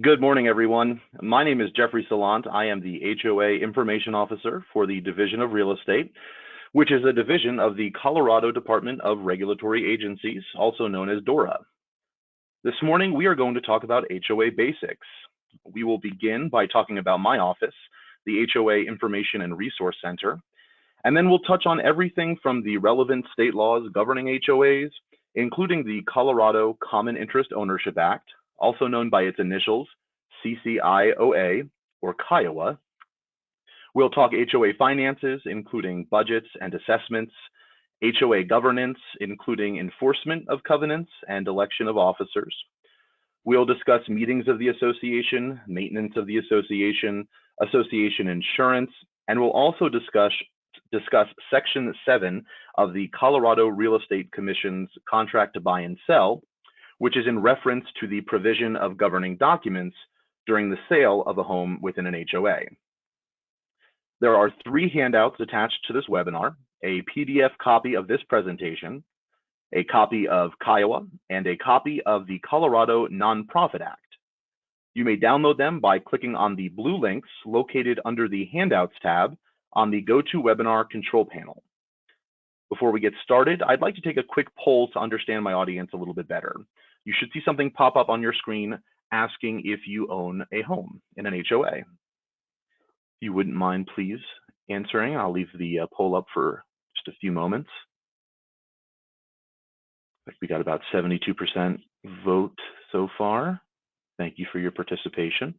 Good morning, everyone. My name is Jeffrey Salant. I am the HOA Information Officer for the Division of Real Estate, which is a division of the Colorado Department of Regulatory Agencies, also known as DORA. This morning, we are going to talk about HOA basics. We will begin by talking about my office, the HOA Information and Resource Center, and then we'll touch on everything from the relevant state laws governing HOAs, including the Colorado Common Interest Ownership Act, also known by its initials, CC&Rs or Kiowa. We'll talk HOA finances, including budgets and assessments, HOA governance, including enforcement of covenants and election of officers. We'll discuss meetings of the association, maintenance of the association, association insurance, and we'll also discuss Section 7 of the Colorado Real Estate Commission's contract to buy and sell, which is in reference to the provision of governing documents during the sale of a home within an HOA. There are 3 handouts attached to this webinar: a PDF copy of this presentation, a copy of Kiowa, and a copy of the Colorado Nonprofit Act. You may download them by clicking on the blue links located under the Handouts tab on the GoToWebinar control panel. Before we get started, I'd like to take a quick poll to understand my audience a little bit better. You should see something pop up on your screen asking if you own a home in an HOA. If you wouldn't mind, please, answering. I'll leave the poll up for just a few moments. We got about 72% vote so far. Thank you for your participation.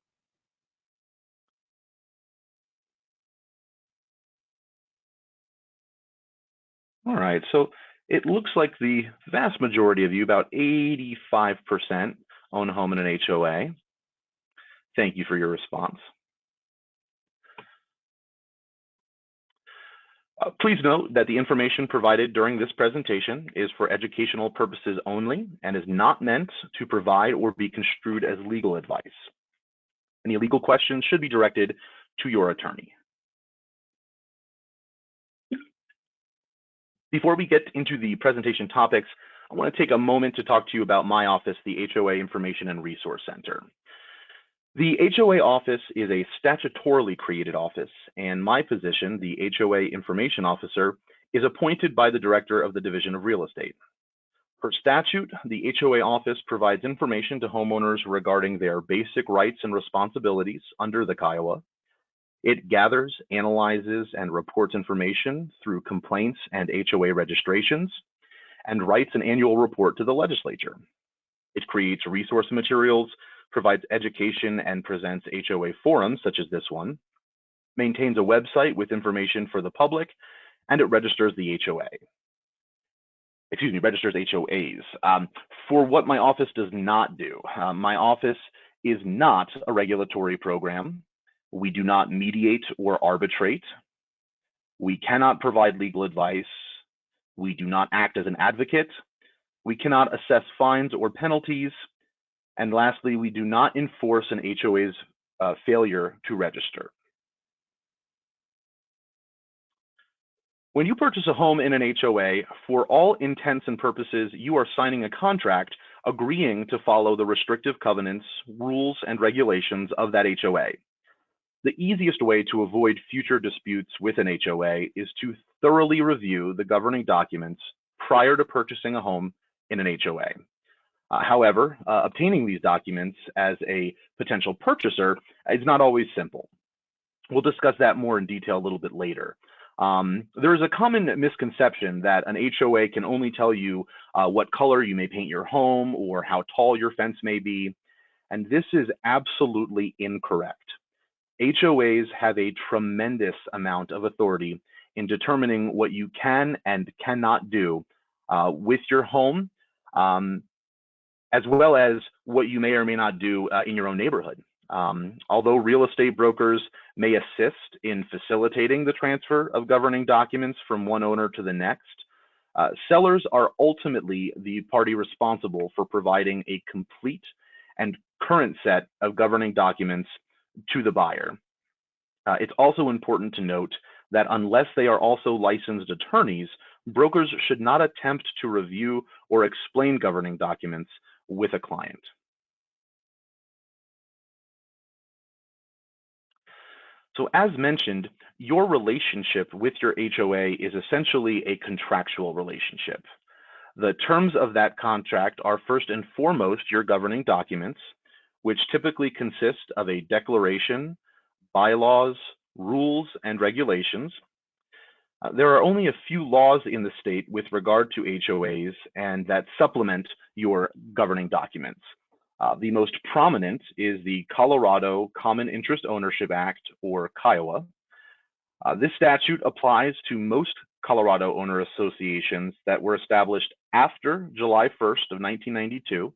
All right, so it looks like the vast majority of you, about 85%, own a home in an HOA. Thank you for your response. Please note that the information provided during this presentation is for educational purposes only and is not meant to provide or be construed as legal advice. Any legal questions should be directed to your attorney. Before we get into the presentation topics, I want to take a moment to talk to you about my office, the HOA Information and Resource Center. The HOA office is a statutorily created office, and my position, the HOA Information Officer, is appointed by the Director of the Division of Real Estate. Per statute, the HOA office provides information to homeowners regarding their basic rights and responsibilities under the Kiowa. It gathers, analyzes, and reports information through complaints and HOA registrations, and writes an annual report to the legislature. It creates resource materials, provides education, and presents HOA forums such as this one, maintains a website with information for the public, and it registers the registers HOAs. For what my office does not do, my office is not a regulatory program. We do not mediate or arbitrate. We cannot provide legal advice. We do not act as an advocate. We cannot assess fines or penalties. And lastly, we do not enforce an HOA's failure to register. When you purchase a home in an HOA, for all intents and purposes, you are signing a contract agreeing to follow the restrictive covenants, rules, and regulations of that HOA. The easiest way to avoid future disputes with an HOA is to thoroughly review the governing documents prior to purchasing a home in an HOA. However, obtaining these documents as a potential purchaser is not always simple. We'll discuss that more in detail a little bit later. There is a common misconception that an HOA can only tell you what color you may paint your home or how tall your fence may be, and this is absolutely incorrect. HOAs have a tremendous amount of authority in determining what you can and cannot do with your home, as well as what you may or may not do in your own neighborhood. Although real estate brokers may assist in facilitating the transfer of governing documents from one owner to the next, sellers are ultimately the party responsible for providing a complete and current set of governing documents to the buyer. It's also important to note that unless they are also licensed attorneys, brokers should not attempt to review or explain governing documents with a client. So as mentioned, your relationship with your HOA is essentially a contractual relationship. The terms of that contract are first and foremost your governing documents, which typically consist of a declaration, bylaws, rules, and regulations. There are only a few laws in the state with regard to HOAs and that supplement your governing documents. The most prominent is the Colorado Common Interest Ownership Act, or Kiowa. This statute applies to most Colorado owner associations that were established after July 1st of 1992,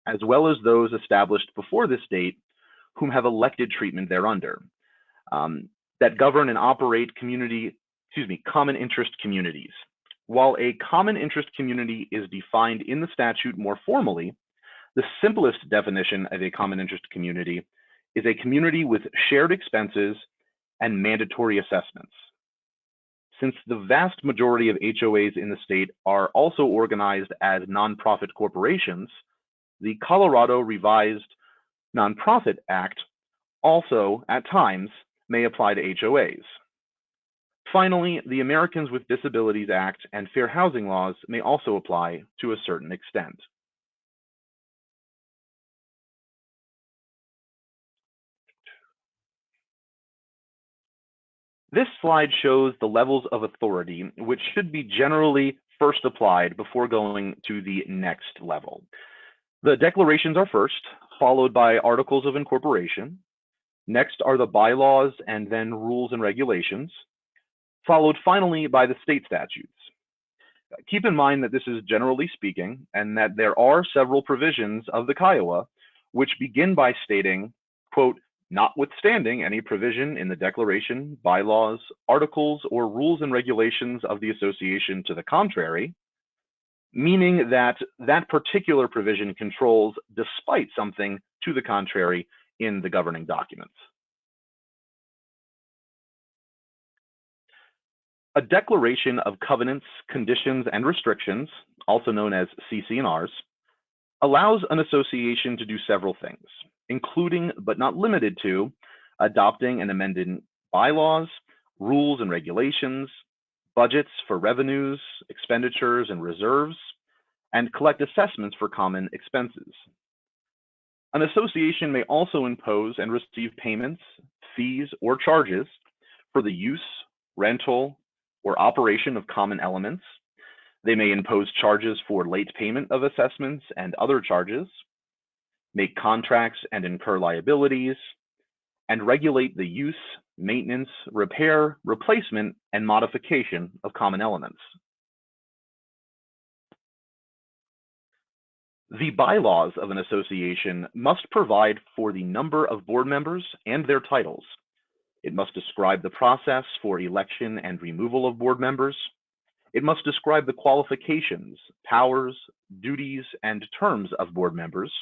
as well as those established before this date whom have elected treatment thereunder, that govern and operate common interest communities. While a common interest community is defined in the statute more formally, the simplest definition of a common interest community is a community with shared expenses and mandatory assessments. Since the vast majority of HOAs in the state are also organized as nonprofit corporations, the Colorado Revised Nonprofit Act also, at times, may apply to HOAs. Finally, the Americans with Disabilities Act and fair housing laws may also apply to a certain extent. This slide shows the levels of authority, which should be generally first applied before going to the next level. The declarations are first, followed by articles of incorporation. Next are the bylaws and then rules and regulations, followed finally by the state statutes. Keep in mind that this is generally speaking, and that there are several provisions of the Kiowa which begin by stating, quote, notwithstanding any provision in the declaration, bylaws, articles, or rules and regulations of the association to the contrary, meaning that that particular provision controls despite something to the contrary in the governing documents. A declaration of covenants, conditions, and restrictions, also known as CC&Rs, allows an association to do several things, including but not limited to adopting and amending bylaws, rules and regulations, budgets for revenues, expenditures, and reserves, and collect assessments for common expenses. An association may also impose and receive payments, fees, or charges for the use, rental, or operation of common elements. They may impose charges for late payment of assessments and other charges, make contracts and incur liabilities, and regulate the use, maintenance, repair, replacement, and modification of common elements. The bylaws of an association must provide for the number of board members and their titles. It must describe the process for election and removal of board members. It must describe the qualifications, powers, duties, and terms of board members,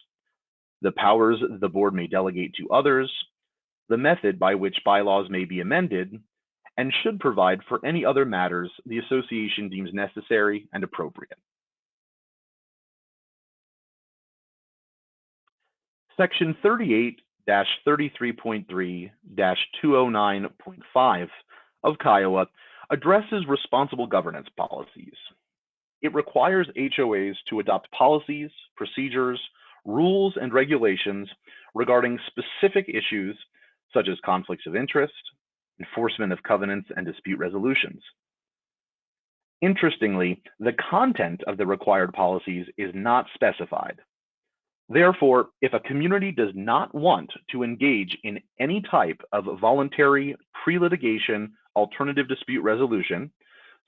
the powers the board may delegate to others, the method by which bylaws may be amended, and should provide for any other matters the association deems necessary and appropriate. Section 38-33.3-209.5 of Kiowa addresses responsible governance policies. It requires HOAs to adopt policies, procedures, rules, and regulations regarding specific issues such as conflicts of interest, enforcement of covenants, and dispute resolutions. Interestingly, the content of the required policies is not specified. Therefore, if a community does not want to engage in any type of voluntary pre-litigation alternative dispute resolution,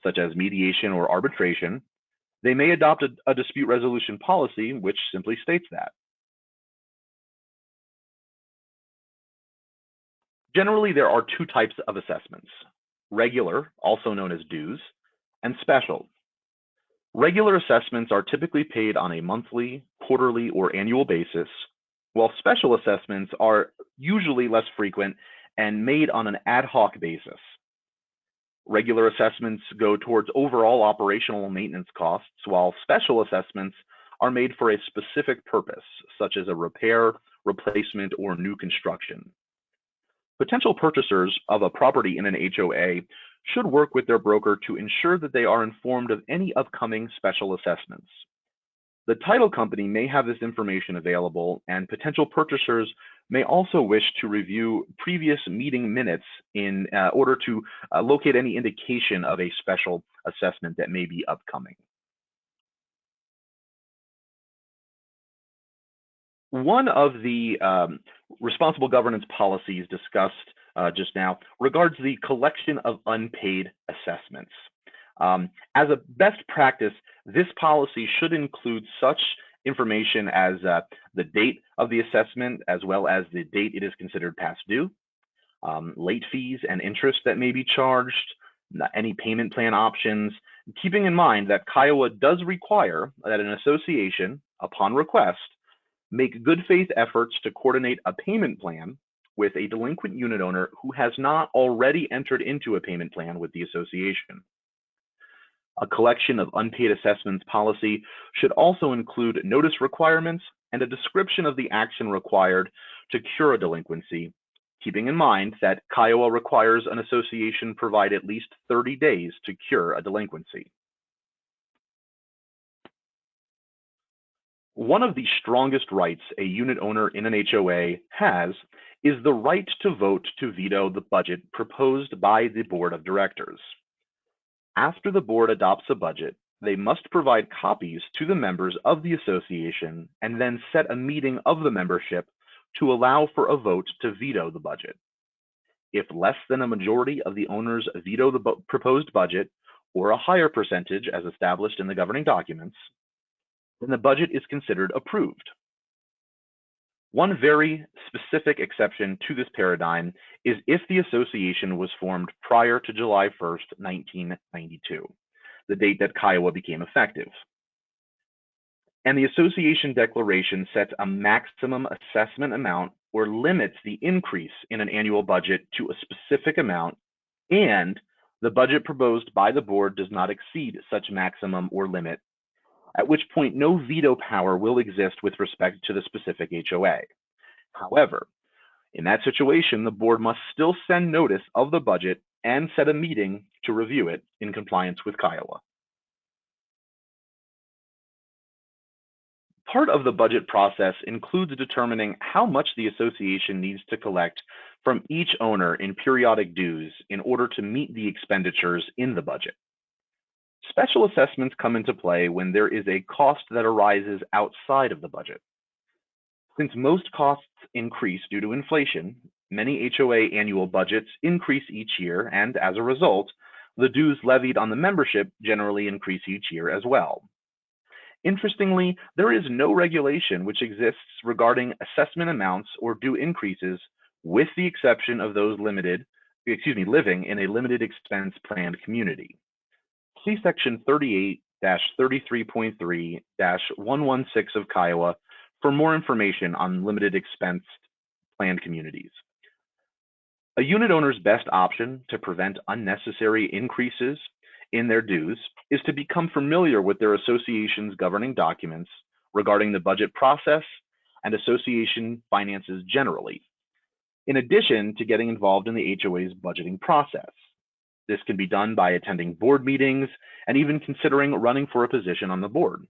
such as mediation or arbitration, they may adopt a dispute resolution policy which simply states that. Generally, there are two types of assessments: regular, also known as dues, and special. Regular assessments are typically paid on a monthly, quarterly, or annual basis, while special assessments are usually less frequent and made on an ad hoc basis. Regular assessments go towards overall operational maintenance costs, while special assessments are made for a specific purpose, such as a repair, replacement, or new construction. Potential purchasers of a property in an HOA should work with their broker to ensure that they are informed of any upcoming special assessments. The title company may have this information available, and potential purchasers may also wish to review previous meeting minutes in order to locate any indication of a special assessment that may be upcoming. One of the responsible governance policies discussed just now regards the collection of unpaid assessments. As a best practice, this policy should include such information as the date of the assessment, as well as the date it is considered past due, late fees and interest that may be charged, any payment plan options, keeping in mind that Kiowa does require that an association, upon request, make good faith efforts to coordinate a payment plan with a delinquent unit owner who has not already entered into a payment plan with the association. A collection of unpaid assessments policy should also include notice requirements and a description of the action required to cure a delinquency, keeping in mind that Kiowa requires an association provide at least 30 days to cure a delinquency. One of the strongest rights a unit owner in an HOA has is the right to vote to veto the budget proposed by the board of directors. After the board adopts a budget, they must provide copies to the members of the association and then set a meeting of the membership to allow for a vote to veto the budget. If less than a majority of the owners veto the proposed budget, or a higher percentage as established in the governing documents, then the budget is considered approved. One very specific exception to this paradigm is if the association was formed prior to July 1st, 1992, the date that Kiowa became effective. And the association declaration sets a maximum assessment amount or limits the increase in an annual budget to a specific amount, and the budget proposed by the board does not exceed such maximum or limit, at which point no veto power will exist with respect to the specific HOA. However, in that situation, the board must still send notice of the budget and set a meeting to review it in compliance with Kiowa. Part of the budget process includes determining how much the association needs to collect from each owner in periodic dues in order to meet the expenditures in the budget. Special assessments come into play when there is a cost that arises outside of the budget. Since most costs increase due to inflation, many HOA annual budgets increase each year, and as a result, the dues levied on the membership generally increase each year as well. Interestingly, there is no regulation which exists regarding assessment amounts or due increases, with the exception of those living in a limited expense planned community. See Section 38-33.3-116 of Kiowa for more information on limited expense planned communities. A unit owner's best option to prevent unnecessary increases in their dues is to become familiar with their association's governing documents regarding the budget process and association finances generally, in addition to getting involved in the HOA's budgeting process. This can be done by attending board meetings and even considering running for a position on the board.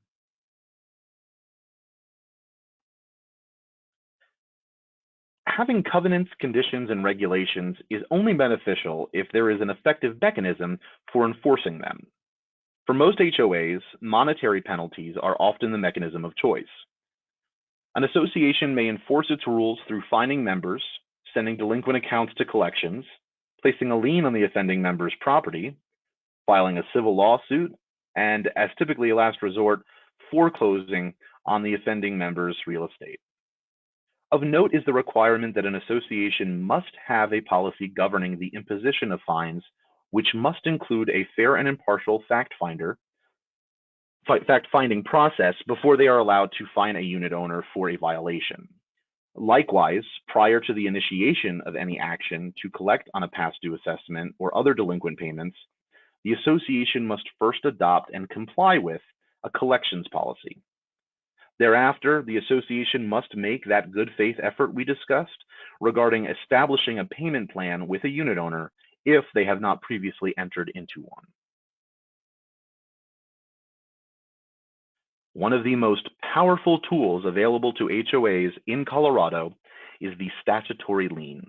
Having covenants, conditions, and regulations is only beneficial if there is an effective mechanism for enforcing them. For most HOAs, monetary penalties are often the mechanism of choice. An association may enforce its rules through fining members, sending delinquent accounts to collections, placing a lien on the offending member's property, filing a civil lawsuit, and, as typically a last resort, foreclosing on the offending member's real estate. Of note is the requirement that an association must have a policy governing the imposition of fines, which must include a fair and impartial fact-finding process before they are allowed to fine a unit owner for a violation. Likewise, prior to the initiation of any action to collect on a past due assessment or other delinquent payments, the association must first adopt and comply with a collections policy. Thereafter, the association must make that good faith effort we discussed regarding establishing a payment plan with a unit owner if they have not previously entered into one. One of the most powerful tools available to HOAs in Colorado is the statutory lien.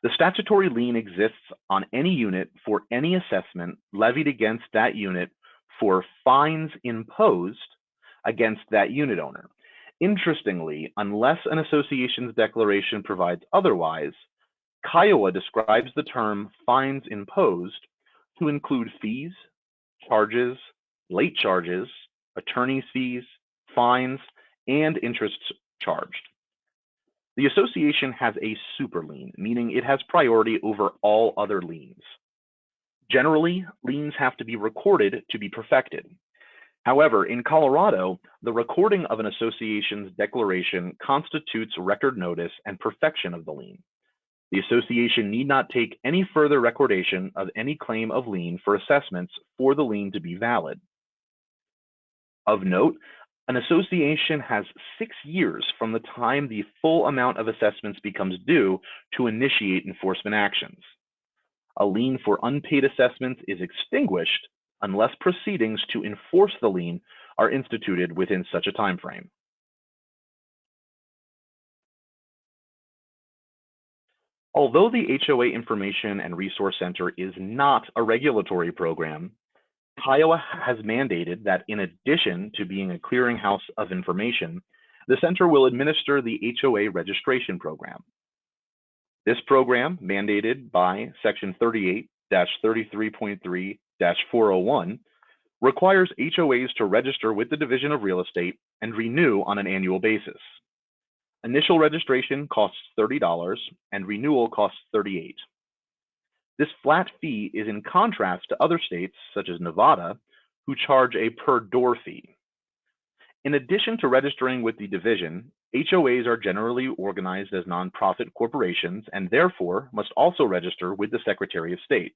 The statutory lien exists on any unit for any assessment levied against that unit for fines imposed against that unit owner. Interestingly, unless an association's declaration provides otherwise, Kiowa describes the term fines imposed to include fees, charges, late charges, attorney's fees, fines, and interests charged. The association has a super lien, meaning it has priority over all other liens. Generally, liens have to be recorded to be perfected. However, in Colorado, the recording of an association's declaration constitutes record notice and perfection of the lien. The association need not take any further recordation of any claim of lien for assessments for the lien to be valid. Of note, an association has 6 years from the time the full amount of assessments becomes due to initiate enforcement actions. A lien for unpaid assessments is extinguished unless proceedings to enforce the lien are instituted within such a time frame. Although the HOA Information and Resource Center is not a regulatory program, Kiowa has mandated that in addition to being a clearinghouse of information, the center will administer the HOA registration program. This program, mandated by Section 38-33.3-401, requires HOAs to register with the Division of Real Estate and renew on an annual basis. Initial registration costs $30 and renewal costs $38. This flat fee is in contrast to other states, such as Nevada, who charge a per-door fee. In addition to registering with the division, HOAs are generally organized as nonprofit corporations and therefore must also register with the Secretary of State.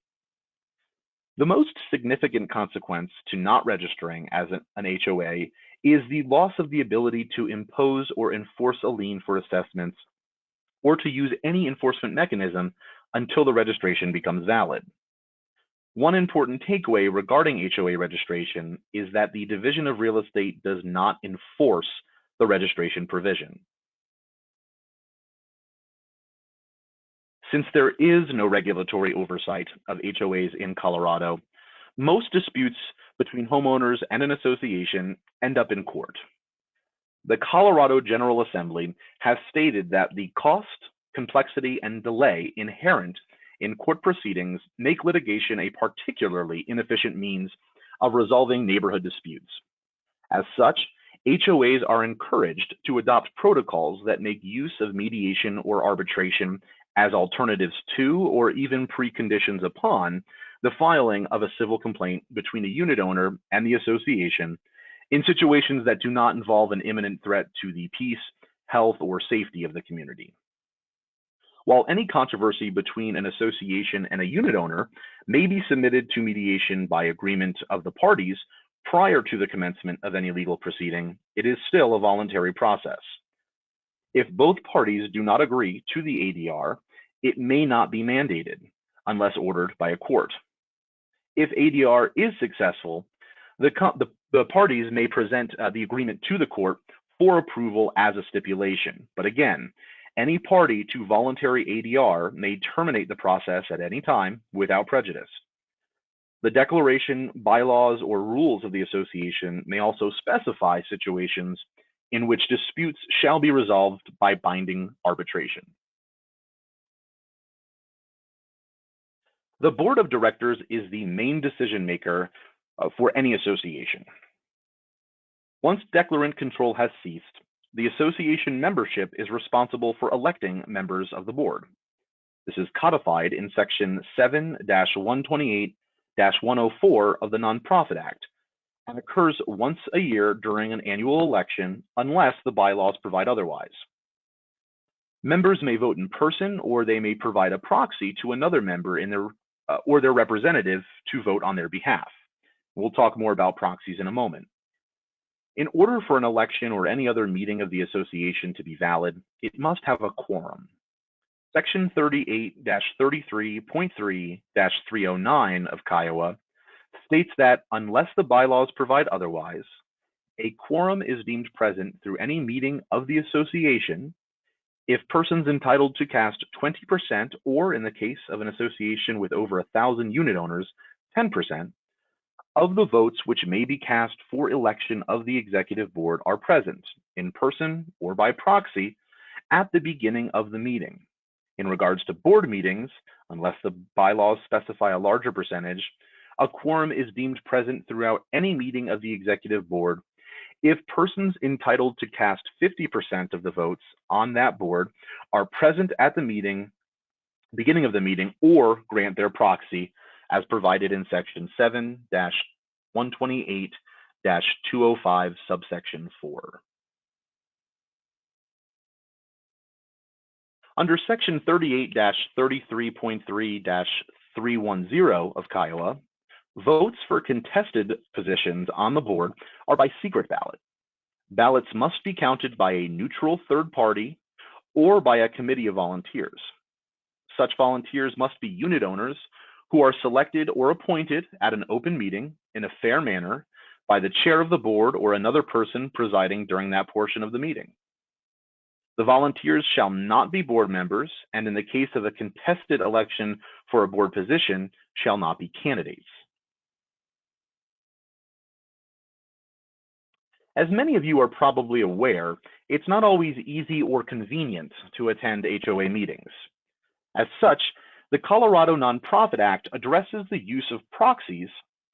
The most significant consequence to not registering as an HOA is the loss of the ability to impose or enforce a lien for assessments or to use any enforcement mechanism until the registration becomes valid. One important takeaway regarding HOA registration is that the Division of Real Estate does not enforce the registration provision. Since there is no regulatory oversight of HOAs in Colorado, most disputes between homeowners and an association end up in court. The Colorado General Assembly has stated that the cost, complexity, and delay inherent in court proceedings make litigation a particularly inefficient means of resolving neighborhood disputes. As such, HOAs are encouraged to adopt protocols that make use of mediation or arbitration as alternatives to or even preconditions upon the filing of a civil complaint between a unit owner and the association in situations that do not involve an imminent threat to the peace, health, or safety of the community. While any controversy between an association and a unit owner may be submitted to mediation by agreement of the parties prior to the commencement of any legal proceeding, it is still a voluntary process. If both parties do not agree to the ADR, it may not be mandated unless ordered by a court. If ADR is successful, the parties may present the agreement to the court for approval as a stipulation. But again, any party to voluntary ADR may terminate the process at any time without prejudice. The declaration, bylaws, or rules of the association may also specify situations in which disputes shall be resolved by binding arbitration. The board of directors is the main decision maker for any association. Once declarant control has ceased, the association membership is responsible for electing members of the board. This is codified in Section 7-128-104 of the Nonprofit Act and occurs once a year during an annual election unless the bylaws provide otherwise. Members may vote in person, or they may provide a proxy to another member in their or their representative to vote on their behalf. We'll talk more about proxies in a moment. In order for an election or any other meeting of the association to be valid, it must have a quorum. Section 38-33.3-309 of HOA states that unless the bylaws provide otherwise, a quorum is deemed present through any meeting of the association if persons entitled to cast 20%, or in the case of an association with over 1,000 unit owners, 10%, of the votes which may be cast for election of the executive board are present, in person or by proxy, at the beginning of the meeting. In regards to board meetings, unless the bylaws specify a larger percentage, a quorum is deemed present throughout any meeting of the executive board if persons entitled to cast 50% of the votes on that board are present at the beginning of the meeting, or grant their proxy as provided in section 7-128-205 subsection 4. Under section 38-33.3-310 of HOA, votes for contested positions on the board are by secret ballot. Ballots must be counted by a neutral third party or by a committee of volunteers. Such volunteers must be unit owners who are selected or appointed at an open meeting in a fair manner by the chair of the board or another person presiding during that portion of the meeting. The volunteers shall not be board members, and in the case of a contested election for a board position, shall not be candidates. As many of you are probably aware, it's not always easy or convenient to attend HOA meetings. As such, the Colorado Nonprofit Act addresses the use of proxies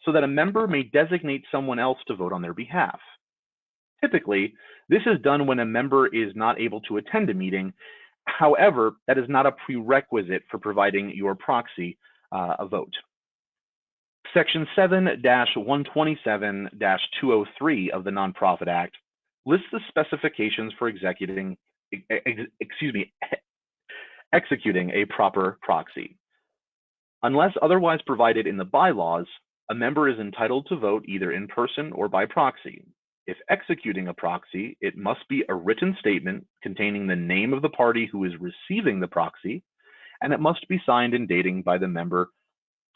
so that a member may designate someone else to vote on their behalf. Typically, this is done when a member is not able to attend a meeting. However, that is not a prerequisite for providing your proxy a vote. Section 7-127-203 of the Nonprofit Act lists the specifications for executing a proper proxy. Unless otherwise provided in the bylaws, a member is entitled to vote either in person or by proxy. If executing a proxy, it must be a written statement containing the name of the party who is receiving the proxy, and it must be signed and dating by the member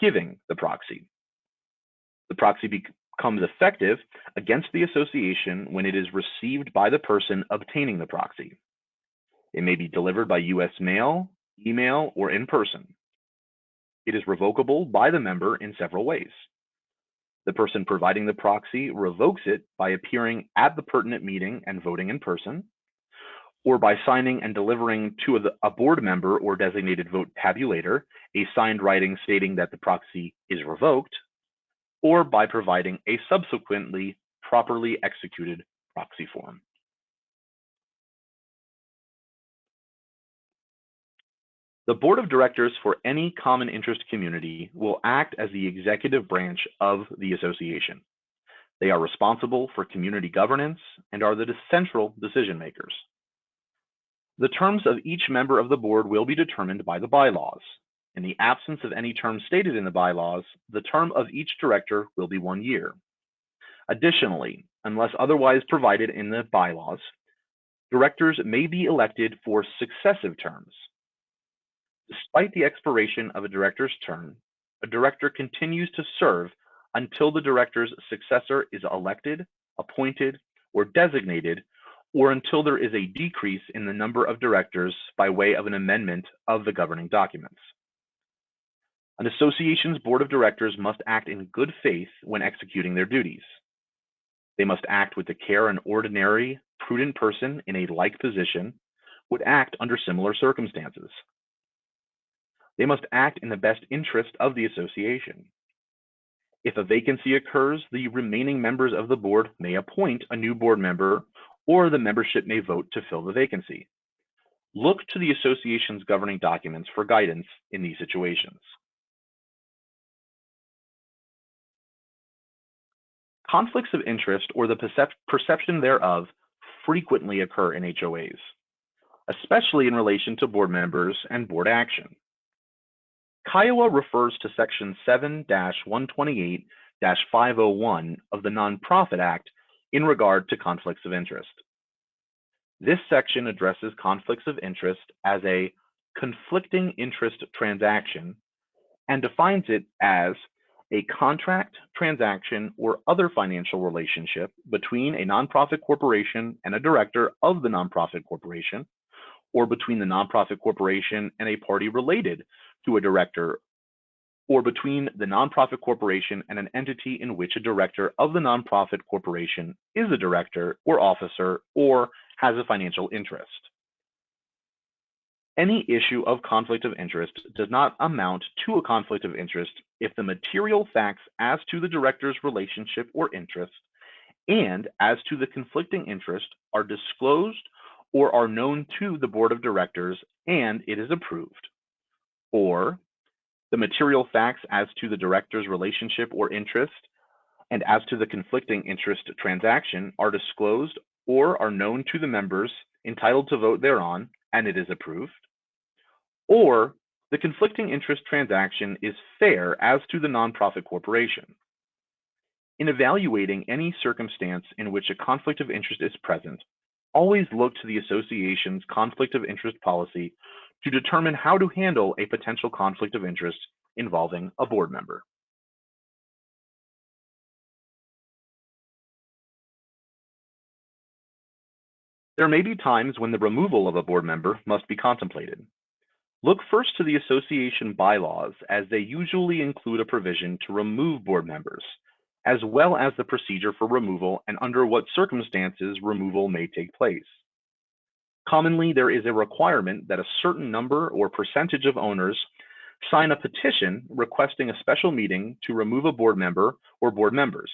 giving the proxy. The proxy becomes effective against the association when it is received by the person obtaining the proxy. It may be delivered by U.S. mail, email, or in person. It is revocable by the member in several ways. The person providing the proxy revokes it by appearing at the pertinent meeting and voting in person, or by signing and delivering to a board member or designated vote tabulator a signed writing stating that the proxy is revoked, or by providing a subsequently properly executed proxy form. The board of directors for any common interest community will act as the executive branch of the association. They are responsible for community governance and are the central decision makers. The terms of each member of the board will be determined by the bylaws. In the absence of any term stated in the bylaws, the term of each director will be 1 year. Additionally, unless otherwise provided in the bylaws, directors may be elected for successive terms. Despite the expiration of a director's term, a director continues to serve until the director's successor is elected, appointed, or designated, or until there is a decrease in the number of directors by way of an amendment of the governing documents. An association's board of directors must act in good faith when executing their duties. They must act with the care an ordinary, prudent person in a like position would act under similar circumstances. They must act in the best interest of the association. If a vacancy occurs, the remaining members of the board may appoint a new board member, or the membership may vote to fill the vacancy. Look to the association's governing documents for guidance in these situations. Conflicts of interest or the perception thereof frequently occur in HOAs, especially in relation to board members and board action. HOA refers to Section 7-128-501 of the Nonprofit Act in regard to conflicts of interest. This section addresses conflicts of interest as a conflicting interest transaction and defines it as a contract, transaction, or other financial relationship between a nonprofit corporation and a director of the nonprofit corporation, or between the nonprofit corporation and a party related to a director, or between the nonprofit corporation and an entity in which a director of the nonprofit corporation is a director or officer or has a financial interest. Any issue of conflict of interest does not amount to a conflict of interest if the material facts as to the director's relationship or interest and as to the conflicting interest are disclosed or are known to the board of directors and it is approved, or the material facts as to the director's relationship or interest and as to the conflicting interest transaction are disclosed or are known to the members entitled to vote thereon and it is approved, or the conflicting interest transaction is fair as to the nonprofit corporation. In evaluating any circumstance in which a conflict of interest is present, always look to the association's conflict of interest policy to determine how to handle a potential conflict of interest involving a board member. There may be times when the removal of a board member must be contemplated. Look first to the association bylaws, as they usually include a provision to remove board members, as well as the procedure for removal and under what circumstances removal may take place. Commonly, there is a requirement that a certain number or percentage of owners sign a petition requesting a special meeting to remove a board member or board members.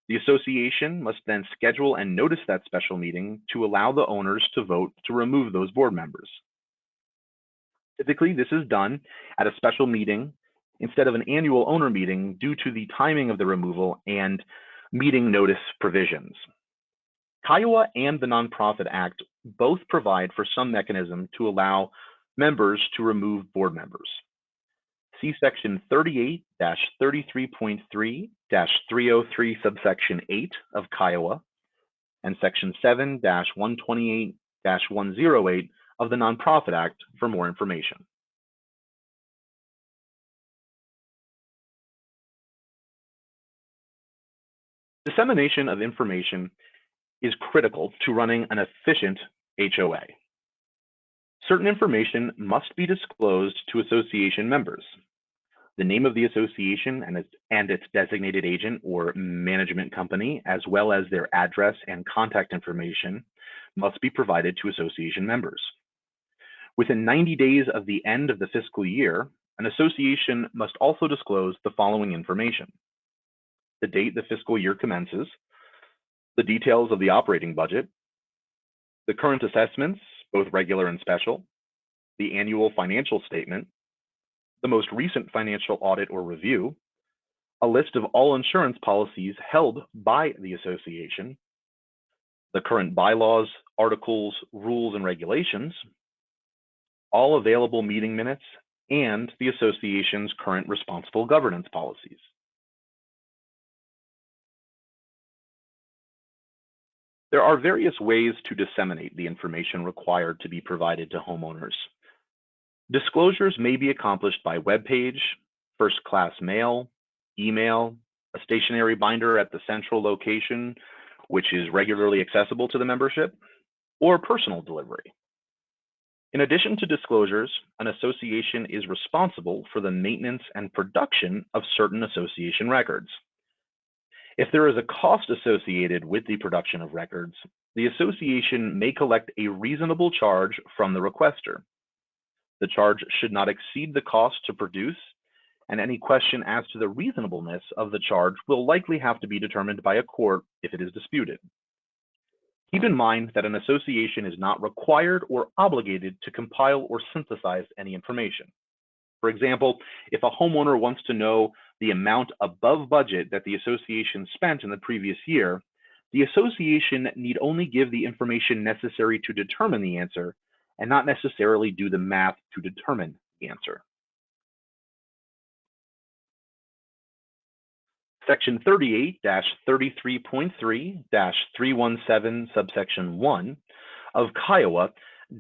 The association must then schedule and notice that special meeting to allow the owners to vote to remove those board members. Typically, this is done at a special meeting instead of an annual owner meeting due to the timing of the removal and meeting notice provisions. HOA and the Nonprofit Act both provide for some mechanism to allow members to remove board members. See section 38-33.3-303 subsection 8 of HOA and section 7-128-108 of the Nonprofit Act for more information. Dissemination of information is critical to running an efficient HOA. Certain information must be disclosed to association members. The name of the association and its designated agent or management company, as well as their address and contact information, must be provided to association members. Within 90 days of the end of the fiscal year, an association must also disclose the following information: the date the fiscal year commences, the details of the operating budget, the current assessments, both regular and special, the annual financial statement, the most recent financial audit or review, a list of all insurance policies held by the association, the current bylaws, articles, rules, and regulations, all available meeting minutes, and the association's current responsible governance policies. There are various ways to disseminate the information required to be provided to homeowners. Disclosures may be accomplished by web page, first-class mail, email, a stationary binder at the central location, which is regularly accessible to the membership, or personal delivery. In addition to disclosures, an association is responsible for the maintenance and production of certain association records. If there is a cost associated with the production of records, the association may collect a reasonable charge from the requester. The charge should not exceed the cost to produce, and any question as to the reasonableness of the charge will likely have to be determined by a court if it is disputed. Keep in mind that an association is not required or obligated to compile or synthesize any information. For example, if a homeowner wants to know the amount above budget that the association spent in the previous year, the association need only give the information necessary to determine the answer and not necessarily do the math to determine the answer. Section 38-33.3-317 subsection 1 of Kiowa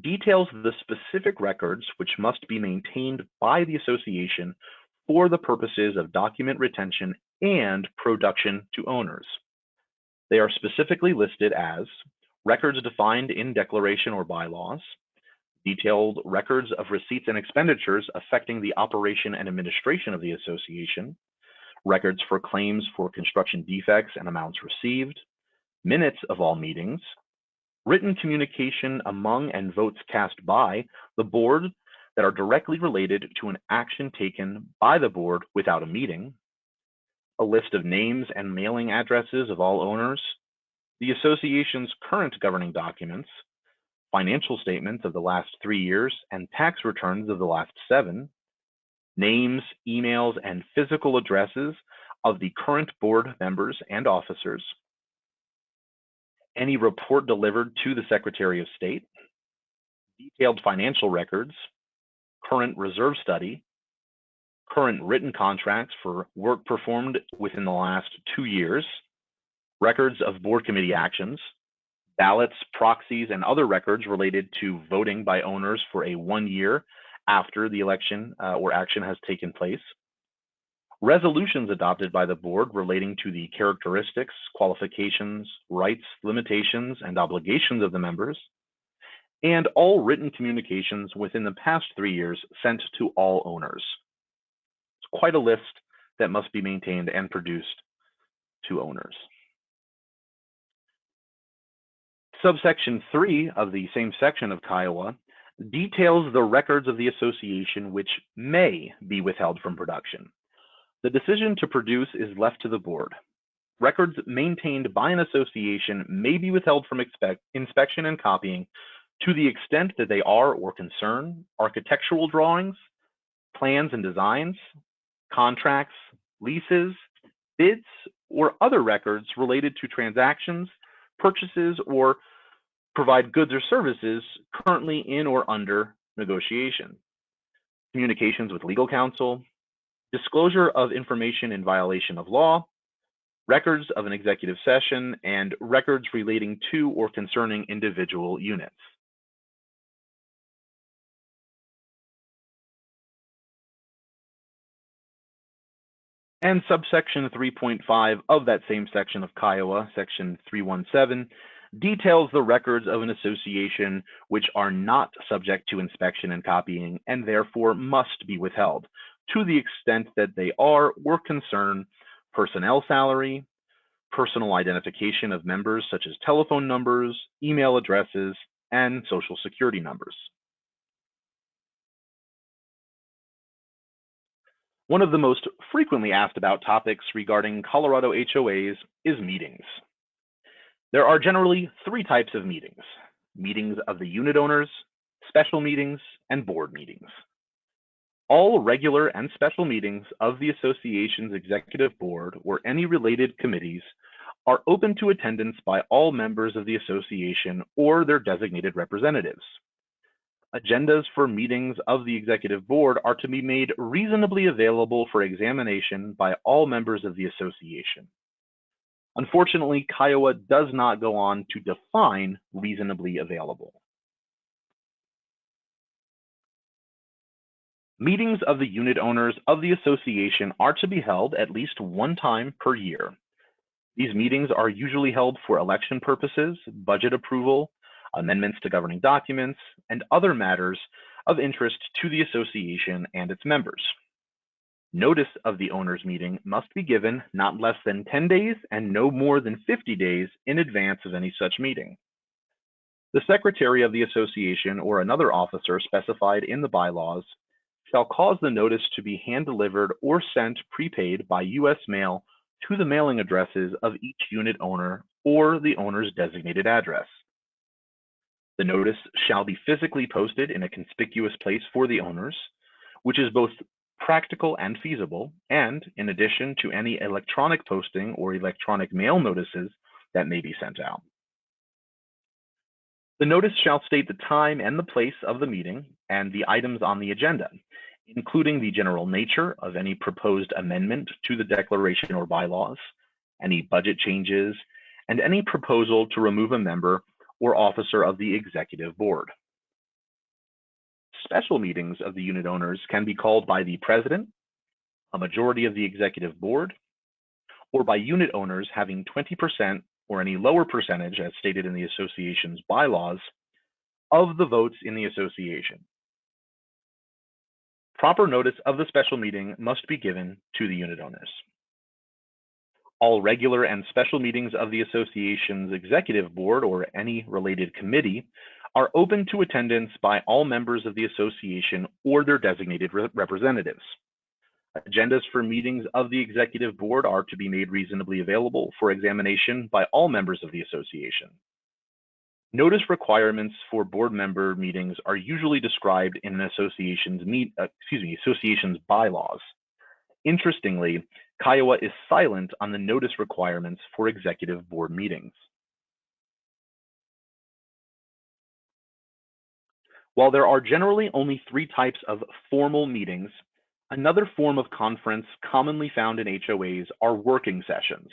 details the specific records which must be maintained by the association for the purposes of document retention and production to owners. They are specifically listed as records defined in declaration or bylaws, detailed records of receipts and expenditures affecting the operation and administration of the association, records for claims for construction defects and amounts received, minutes of all meetings, written communication among and votes cast by the board that are directly related to an action taken by the board without a meeting, a list of names and mailing addresses of all owners, the association's current governing documents, financial statements of the last 3 years and tax returns of the last 7, names, emails, and physical addresses of the current board members and officers, any report delivered to the Secretary of State, detailed financial records, current reserve study, current written contracts for work performed within the last 2 years, records of board committee actions, ballots, proxies, and other records related to voting by owners for a 1 year after the election or action has taken place, resolutions adopted by the board relating to the characteristics, qualifications, rights, limitations, and obligations of the members, and all written communications within the past 3 years sent to all owners. It's quite a list that must be maintained and produced to owners. Subsection 3 of the same section of Kiowa details the records of the association which may be withheld from production. The decision to produce is left to the board. Records maintained by an association may be withheld from inspection and copying to the extent that they are or concern architectural drawings, plans and designs, contracts, leases, bids, or other records related to transactions, purchases, or provide goods or services currently in or under negotiation, communications with legal counsel, disclosure of information in violation of law, records of an executive session, and records relating to or concerning individual units. And subsection 3.5 of that same section of Kiowa, section 317, details the records of an association which are not subject to inspection and copying and therefore must be withheld to the extent that they are or concern personnel salary, personal identification of members such as telephone numbers, email addresses, and social security numbers. One of the most frequently asked about topics regarding Colorado HOAs is meetings. There are generally 3 types of meetings: meetings of the unit owners, special meetings, and board meetings. All regular and special meetings of the association's executive board or any related committees are open to attendance by all members of the association or their designated representatives. Agendas for meetings of the executive board are to be made reasonably available for examination by all members of the association. Unfortunately, Kiowa does not go on to define reasonably available. Meetings of the unit owners of the association are to be held at least 1 time per year. These meetings are usually held for election purposes, budget approval, amendments to governing documents, and other matters of interest to the association and its members. Notice of the owners' meeting must be given not less than 10 days and no more than 50 days in advance of any such meeting. The secretary of the association or another officer specified in the bylaws shall cause the notice to be hand-delivered or sent prepaid by U.S. mail to the mailing addresses of each unit owner or the owner's designated address. The notice shall be physically posted in a conspicuous place for the owners, which is both practical and feasible, and in addition to any electronic posting or electronic mail notices that may be sent out. The notice shall state the time and the place of the meeting and the items on the agenda, including the general nature of any proposed amendment to the declaration or bylaws, any budget changes, and any proposal to remove a member or officer of the executive board. Special meetings of the unit owners can be called by the president, a majority of the executive board, or by unit owners having 20% or any lower percentage, as stated in the association's bylaws, of the votes in the association. Proper notice of the special meeting must be given to the unit owners. All regular and special meetings of the association's executive board or any related committee are open to attendance by all members of the association or their designated representatives. Agendas for meetings of the executive board are to be made reasonably available for examination by all members of the association. Notice requirements for board member meetings are usually described in an association's bylaws. Interestingly, Kiowa is silent on the notice requirements for executive board meetings. While there are generally only 3 types of formal meetings, another form of conference commonly found in HOAs are working sessions.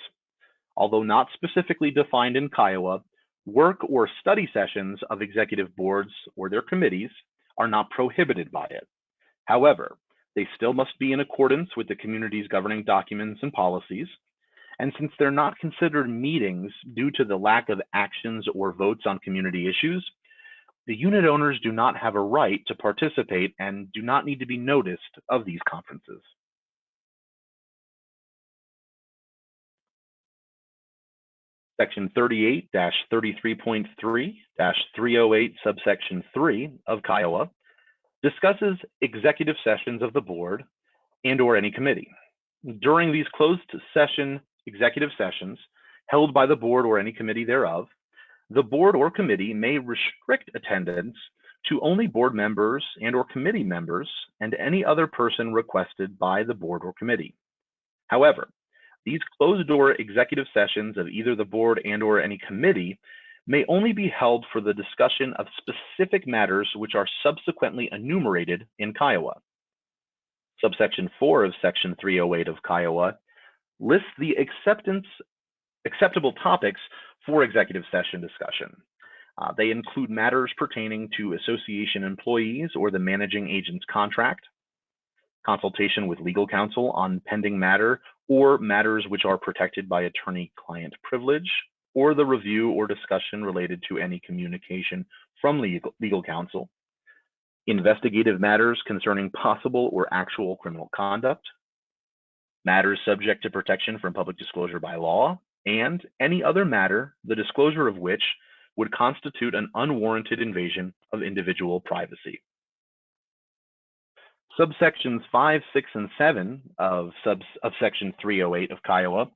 Although not specifically defined in Kiowa, work or study sessions of executive boards or their committees are not prohibited by it. However, they still must be in accordance with the community's governing documents and policies, and since they're not considered meetings due to the lack of actions or votes on community issues, the unit owners do not have a right to participate and do not need to be noticed of these conferences. Section 38-33.3-308 subsection 3 of Kiowa discusses executive sessions of the board and/or any committee. During these closed session executive sessions held by the board or any committee thereof, the board or committee may restrict attendance to only board members and/or committee members and any other person requested by the board or committee. However, these closed-door executive sessions of either the board and/or any committee may only be held for the discussion of specific matters which are subsequently enumerated in Kiowa. Subsection 4 of Section 308 of Kiowa lists the acceptable topics for executive session discussion. They include matters pertaining to association employees or the managing agent's contract, consultation with legal counsel on pending matter or matters which are protected by attorney-client privilege, or the review or discussion related to any communication from legal counsel, investigative matters concerning possible or actual criminal conduct, matters subject to protection from public disclosure by law, and any other matter, the disclosure of which would constitute an unwarranted invasion of individual privacy. Subsections 5, 6, and 7 of Section 308 of Kiowa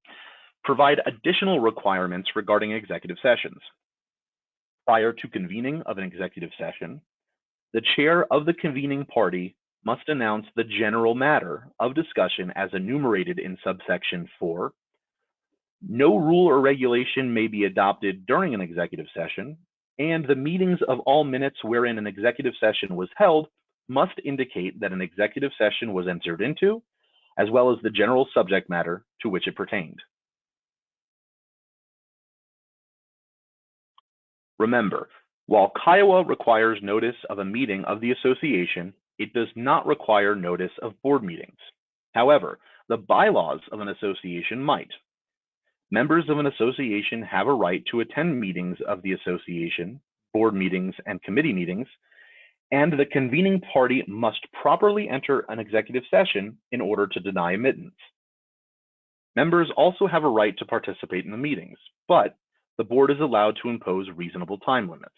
provide additional requirements regarding executive sessions. Prior to convening of an executive session, the chair of the convening party must announce the general matter of discussion as enumerated in subsection 4. No rule or regulation may be adopted during an executive session, and the meetings of all minutes wherein an executive session was held must indicate that an executive session was entered into, as well as the general subject matter to which it pertained. Remember, while Kiowa requires notice of a meeting of the association, it does not require notice of board meetings. However, the bylaws of an association might. Members of an association have a right to attend meetings of the association, board meetings, and committee meetings, and the convening party must properly enter an executive session in order to deny admittance. Members also have a right to participate in the meetings, but the board is allowed to impose reasonable time limits.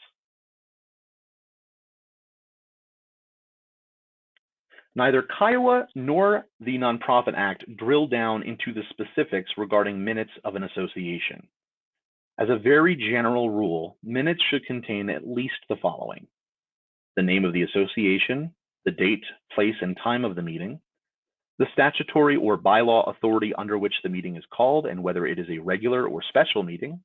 Neither Kiowa nor the Nonprofit Act drill down into the specifics regarding minutes of an association. As a very general rule, minutes should contain at least the following: the name of the association, the date, place, and time of the meeting, the statutory or bylaw authority under which the meeting is called and whether it is a regular or special meeting,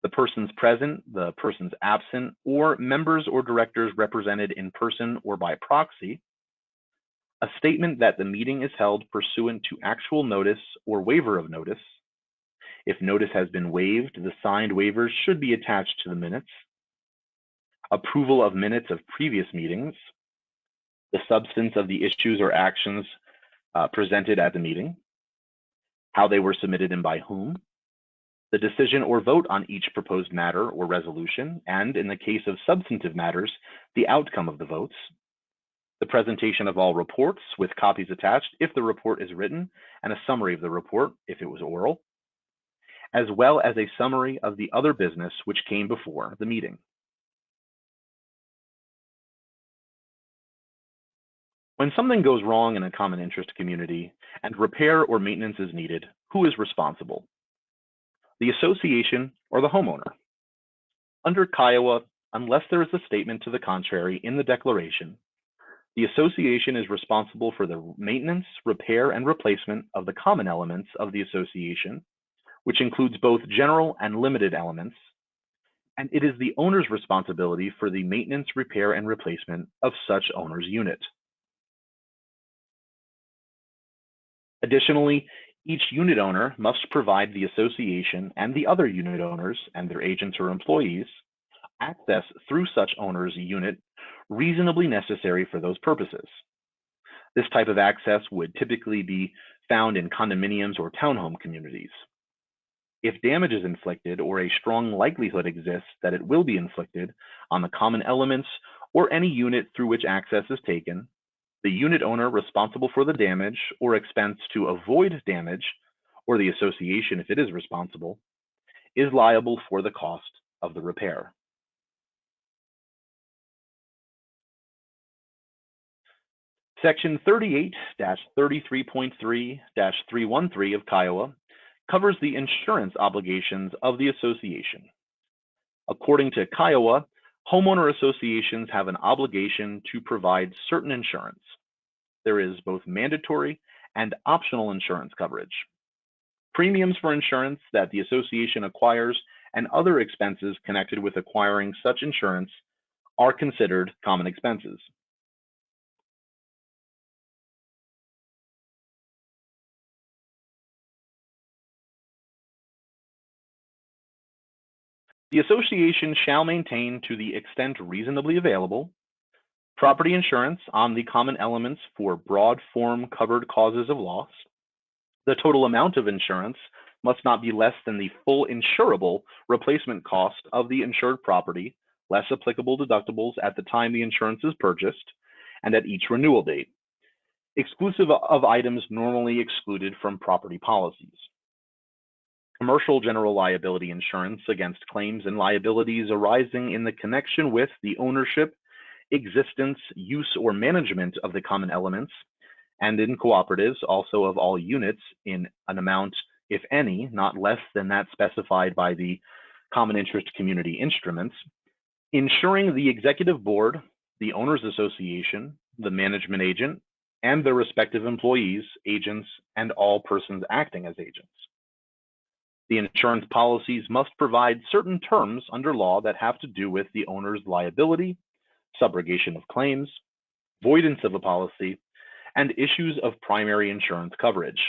the persons present, the persons absent, or members or directors represented in person or by proxy, a statement that the meeting is held pursuant to actual notice or waiver of notice. If notice has been waived, the signed waivers should be attached to the minutes. Approval of minutes of previous meetings. The substance of the issues or actions presented at the meeting. How they were submitted and by whom. The decision or vote on each proposed matter or resolution, and in the case of substantive matters, the outcome of the votes. The presentation of all reports with copies attached if the report is written, and a summary of the report if it was oral, as well as a summary of the other business which came before the meeting. When something goes wrong in a common interest community and repair or maintenance is needed, who is responsible? The association or the homeowner. Under Kiowa, unless there is a statement to the contrary in the declaration, the association is responsible for the maintenance, repair, and replacement of the common elements of the association, which includes both general and limited elements, and it is the owner's responsibility for the maintenance, repair, and replacement of such owner's unit. Additionally, each unit owner must provide the association and the other unit owners and their agents or employees access through such owner's unit reasonably necessary for those purposes. This type of access would typically be found in condominiums or townhome communities. If damage is inflicted or a strong likelihood exists that it will be inflicted on the common elements or any unit through which access is taken, the unit owner responsible for the damage or expense to avoid damage, or the association if it is responsible, is liable for the cost of the repair. Section 38-33.3-313 of Kiowa covers the insurance obligations of the association. According to Kiowa, homeowner associations have an obligation to provide certain insurance. There is both mandatory and optional insurance coverage. Premiums for insurance that the association acquires and other expenses connected with acquiring such insurance are considered common expenses. The association shall maintain, to the extent reasonably available, property insurance on the common elements for broad form covered causes of loss. The total amount of insurance must not be less than the full insurable replacement cost of the insured property, less applicable deductibles at the time the insurance is purchased and at each renewal date, exclusive of items normally excluded from property policies. Commercial general liability insurance against claims and liabilities arising in the connection with the ownership, existence, use, or management of the common elements, and in cooperatives also of all units in an amount, if any, not less than that specified by the common interest community instruments, ensuring the executive board, the owners association, the management agent, and their respective employees, agents, and all persons acting as agents. The insurance policies must provide certain terms under law that have to do with the owner's liability, subrogation of claims, voidance of a policy, and issues of primary insurance coverage.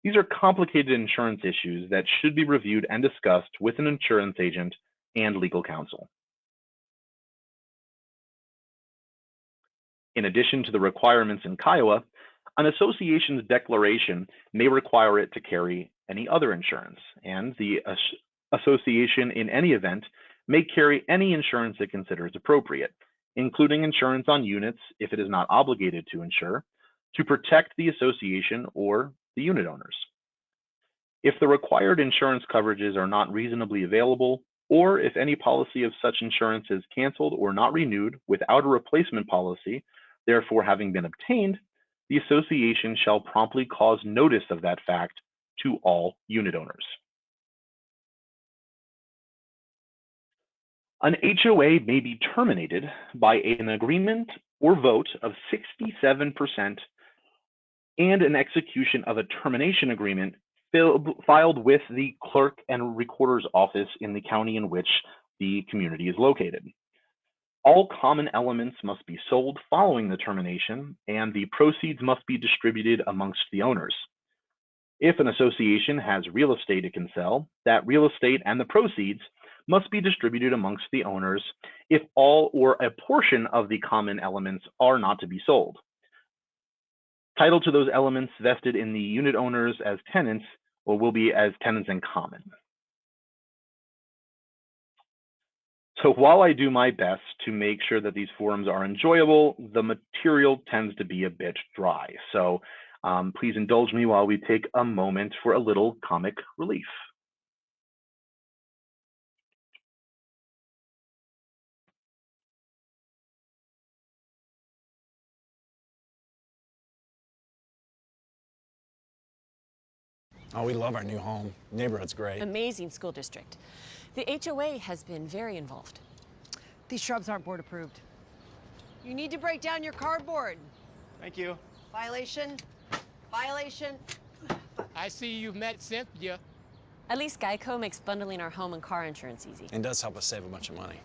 These are complicated insurance issues that should be reviewed and discussed with an insurance agent and legal counsel. In addition to the requirements in Kiowa, an association's declaration may require it to carry any other insurance, and the association in any event may carry any insurance it considers appropriate, including insurance on units if it is not obligated to insure, to protect the association or the unit owners. If the required insurance coverages are not reasonably available, or if any policy of such insurance is canceled or not renewed without a replacement policy, therefore having been obtained, the association shall promptly cause notice of that fact to all unit owners. An HOA may be terminated by an agreement or vote of 67% and an execution of a termination agreement filed with the clerk and recorder's office in the county in which the community is located. All common elements must be sold following the termination, and the proceeds must be distributed amongst the owners. If an association has real estate it can sell, that real estate and the proceeds must be distributed amongst the owners if all or a portion of the common elements are not to be sold. Title to those elements vested in the unit owners as tenants or will be as tenants in common. So while I do my best to make sure that these forums are enjoyable, the material tends to be a bit dry. So please indulge me while we take a moment for a little comic relief. Oh, we love our new home. Neighborhood's great. Amazing school district. The HOA has been very involved. These shrubs aren't board approved. You need to break down your cardboard. Thank you. Violation. Violation. I see you've met Cynthia. At least Geico makes bundling our home and car insurance easy. And does help us save a bunch of money.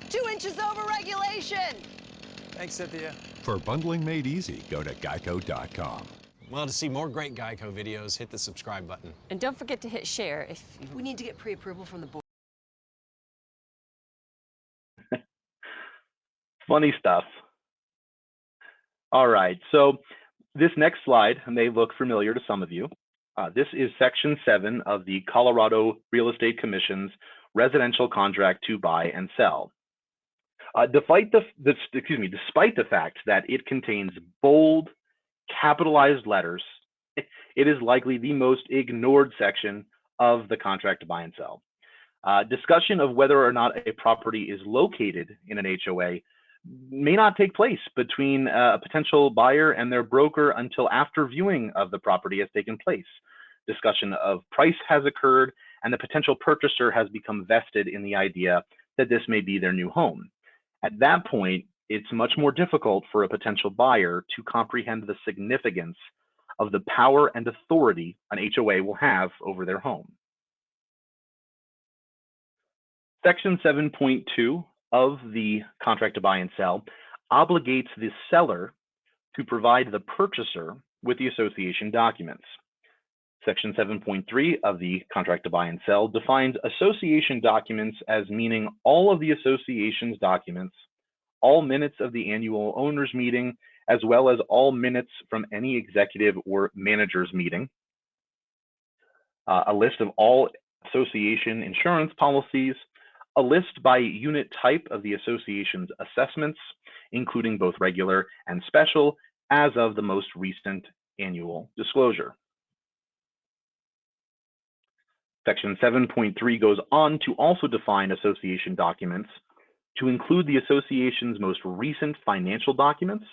2 inches over regulation. Thanks, Cynthia. For bundling made easy, go to geico.com. Well, to see more great Geico videos, hit the subscribe button. And don't forget to hit share if you... We need to get pre-approval from the board. Funny stuff. All right, so this next slide may look familiar to some of you. This is Section 7 of the Colorado Real Estate Commission's Residential Contract to Buy and Sell. Despite the fact that it contains bold, capitalized letters, it is likely the most ignored section of the contract to buy and sell. Discussion of whether or not a property is located in an HOA may not take place between a potential buyer and their broker until after viewing of the property has taken place. Discussion of price has occurred, and the potential purchaser has become vested in the idea that this may be their new home. At that point, it's much more difficult for a potential buyer to comprehend the significance of the power and authority an HOA will have over their home. Section 7.2 of the contract to buy and sell obligates the seller to provide the purchaser with the association documents. Section 7.3 of the contract to buy and sell defines association documents as meaning all of the association's documents, all minutes of the annual owners meeting, as well as all minutes from any executive or manager's meeting, a list of all association insurance policies, a list by unit type of the association's assessments, including both regular and special, as of the most recent annual disclosure. Section 7.3 goes on to also define association documents to include the association's most recent financial documents.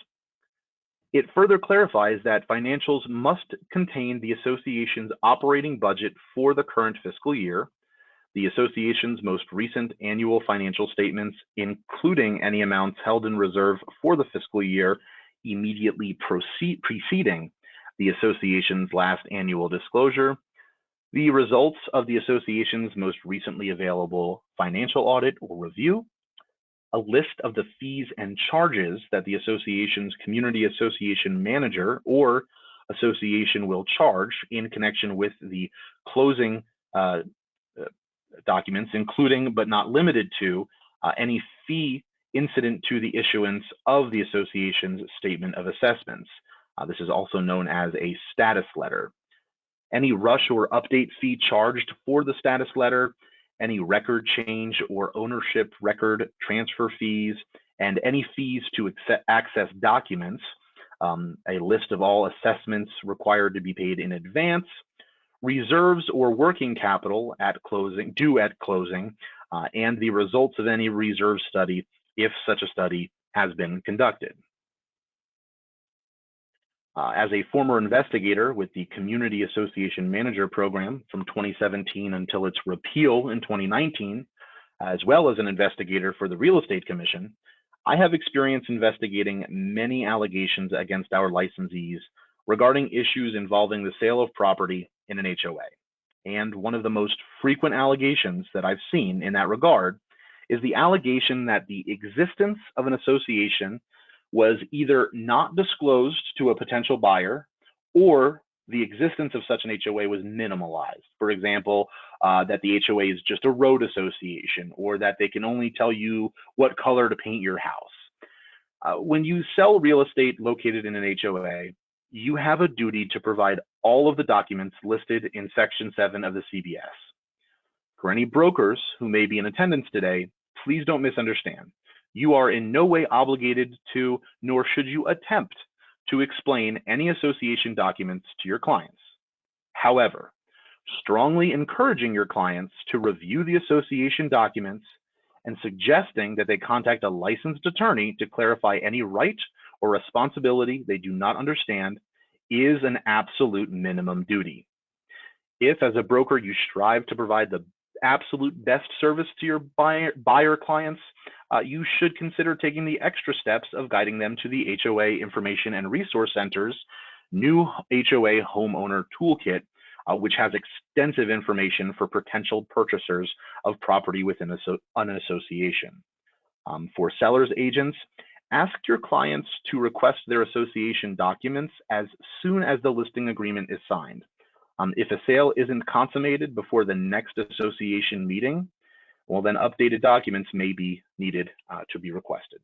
It further clarifies that financials must contain the association's operating budget for the current fiscal year, the association's most recent annual financial statements, including any amounts held in reserve for the fiscal year immediately preceding the association's last annual disclosure, the results of the association's most recently available financial audit or review, a list of the fees and charges that the association's community association manager or association will charge in connection with the closing documents, including but not limited to any fee incident to the issuance of the association's statement of assessments. This is also known as a status letter. Any rush or update fee charged for the status letter, any record change or ownership record transfer fees, and any fees to access documents, a list of all assessments required to be paid in advance, reserves or working capital due at closing, and the results of any reserve study if such a study has been conducted. As a former investigator with the Community Association Manager Program from 2017 until its repeal in 2019, as well as an investigator for the Real Estate Commission, I have experience investigating many allegations against our licensees regarding issues involving the sale of property in an HOA. And one of the most frequent allegations that I've seen in that regard is the allegation that the existence of an association was either not disclosed to a potential buyer, or the existence of such an HOA was minimalized. For example, that the HOA is just a road association, or that they can only tell you what color to paint your house. When you sell real estate located in an HOA, you have a duty to provide all of the documents listed in Section 7 of the CBS. For any brokers who may be in attendance today, please don't misunderstand. You are in no way obligated to, nor should you attempt to explain any association documents to your clients. However, strongly encouraging your clients to review the association documents and suggesting that they contact a licensed attorney to clarify any right or responsibility they do not understand is an absolute minimum duty. If, as a broker, you strive to provide the absolute best service to your buyer clients, you should consider taking the extra steps of guiding them to the HOA Information and Resource Center's new HOA Homeowner Toolkit, which has extensive information for potential purchasers of property within an association. For sellers agents, ask your clients to request their association documents as soon as the listing agreement is signed. If a sale isn't consummated before the next association meeting, well, then updated documents may be needed to be requested.